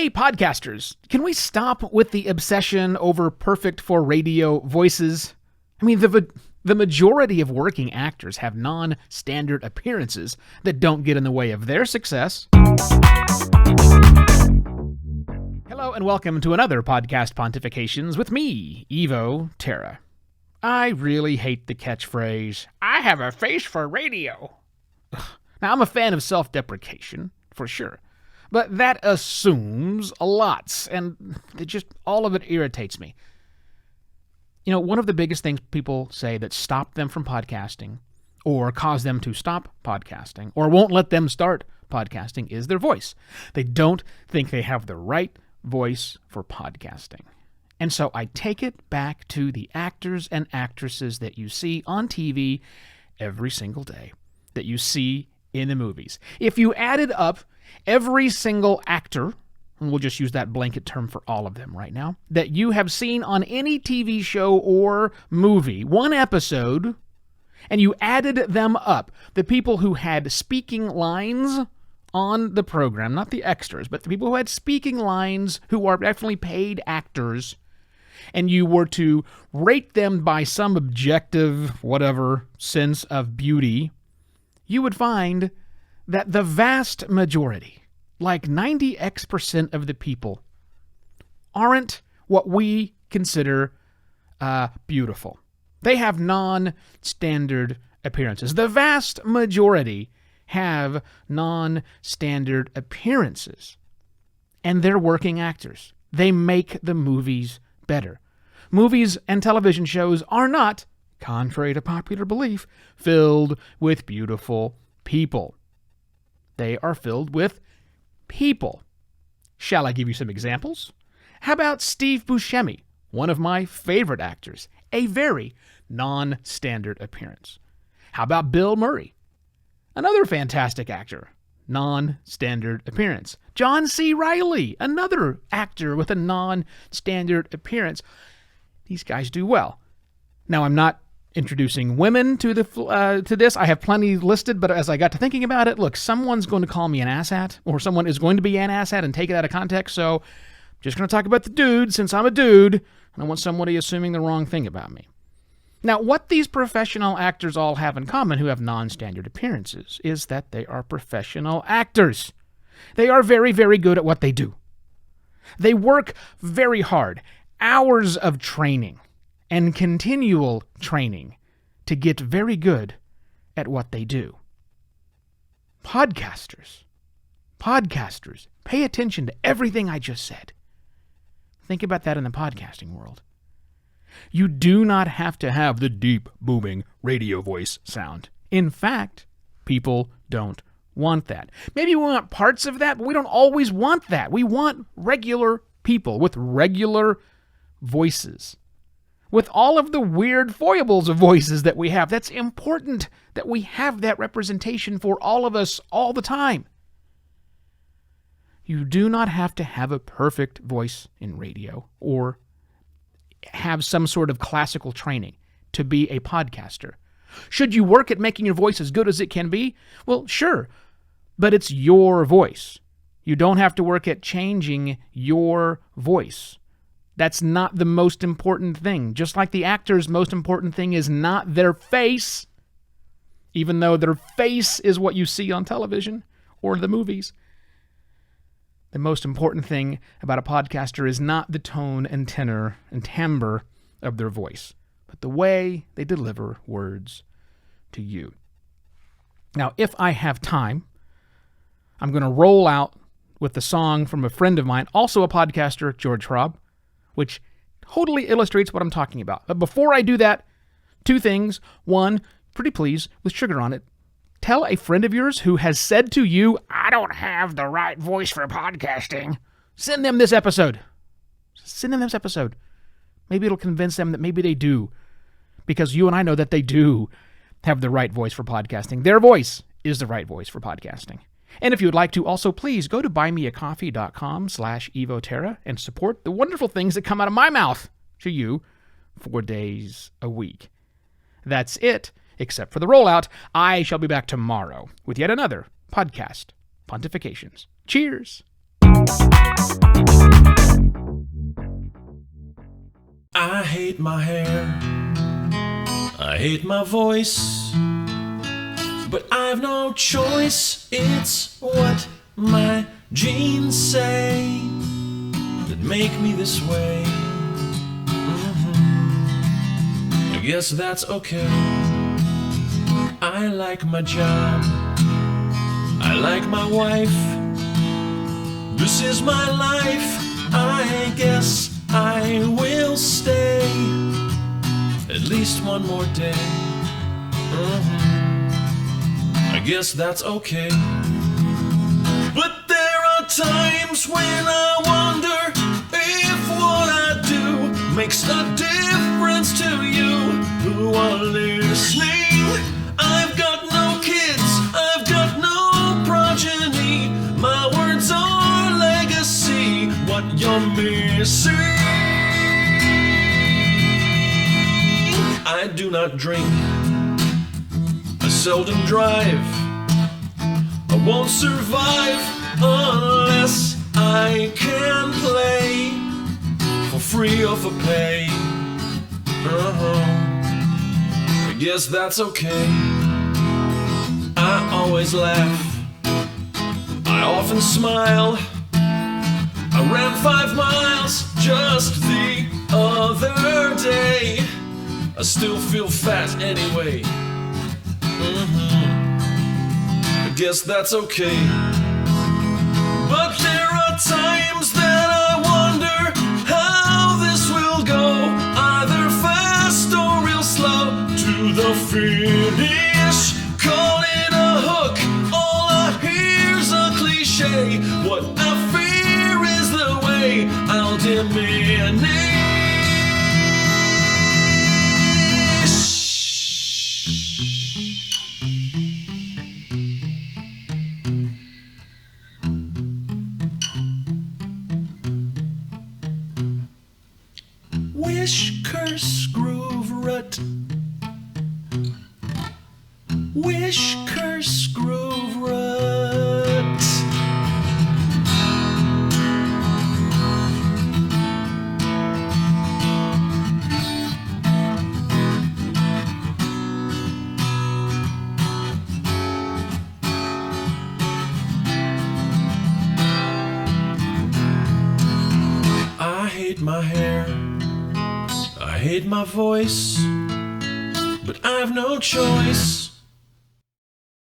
Hey, podcasters, can we stop with the obsession over perfect for radio voices? I mean, the majority of working actors have non-standard appearances that don't get in the way of their success. Hello and welcome to another podcast Pontifications with me, Evo Terra. I really hate the catchphrase, "I have a face for radio." Now, I'm a fan of self-deprecation, for sure. But that assumes a lot, and all of it irritates me. You know, one of the biggest things people say that stop them from podcasting, or cause them to stop podcasting, or won't let them start podcasting is their voice. They don't think they have the right voice for podcasting. And so I take it back to the actors and actresses that you see on TV every single day, that you see in the movies. If you added up every single actor, and we'll just use that blanket term for all of them right now, that you have seen on any TV show or movie, one episode, and you added them up, the people who had speaking lines on the program, not the extras, but the people who had speaking lines, who are definitely paid actors, and you were to rate them by some objective, whatever, sense of beauty, you would find that the vast majority, like 90x% of the people, aren't what we consider beautiful. They have non-standard appearances. The vast majority have non-standard appearances. And they're working actors. They make the movies better. Movies and television shows are not, contrary to popular belief, filled with beautiful people. They are filled with people. Shall I give you some examples? How about Steve Buscemi, one of my favorite actors, a very non-standard appearance? How about Bill Murray, another fantastic actor, non-standard appearance? John C. Reilly, another actor with a non-standard appearance. These guys do well. Now, I'm not introducing women to this. I have plenty listed, but as I got to thinking about it, look, someone's going to call me an asshat, or someone is going to be an asshat and take it out of context, so I'm just going to talk about the dude since I'm a dude, and I want somebody assuming the wrong thing about me. Now, what these professional actors all have in common who have non-standard appearances is that they are professional actors. They are very, very good at what they do. They work very hard, hours of training and continual training to get very good at what they do. Podcasters, pay attention to everything I just said. Think about that in the podcasting world. You do not have to have the deep, booming radio voice sound. In fact, people don't want that. Maybe we want parts of that, but we don't always want that. We want regular people with regular voices. With all of the weird foibles of voices that we have, that's important that we have that representation for all of us all the time. You do not have to have a perfect voice in radio or have some sort of classical training to be a podcaster. Should you work at making your voice as good as it can be? Well, sure, but it's your voice. You don't have to work at changing your voice. That's not the most important thing. Just like the actor's most important thing is not their face, even though their face is what you see on television or the movies. The most important thing about a podcaster is not the tone and tenor and timbre of their voice, but the way they deliver words to you. Now, if I have time, I'm going to roll out with the song from a friend of mine, also a podcaster, George Hrobb, which totally illustrates what I'm talking about. But before I do that, two things. One, pretty please, with sugar on it, tell a friend of yours who has said to you, "I don't have the right voice for podcasting." Send them this episode. Send them this episode. Maybe it'll convince them that maybe they do. Because you and I know that they do have the right voice for podcasting. Their voice is the right voice for podcasting. And if you would like to, also please go to buymeacoffee.com/evoterra and support the wonderful things that come out of my mouth to you 4 days a week. That's it, except for the rollout. I shall be back tomorrow with yet another podcast, Pontifications. Cheers! hate my hair, I hate my voice, but I've no choice. It's what my genes say that make me this way. I guess that's okay. I like my job, I like my wife, this is my life. I guess I will stay at least one more day. I guess that's okay. But there are times when I wonder if what I do makes a difference to you who are listening. I've got no kids, I've got no progeny, my words are legacy, what you're missing. I do not drink, I seldom drive, I won't survive unless I can play for free or for pay. I guess that's okay. I always laugh, I often smile. I ran 5 miles just the other day. I still feel fat anyway. I guess that's okay. But there are times that I wonder how this will go, either fast or real slow to the finish. Call it a hook, all I hear's a cliche. What I fear is the way I'll diminish. Wish, curse, groove, rut. Wish, curse, groove, rut. I hate my hair, I hate my voice, but I've no choice.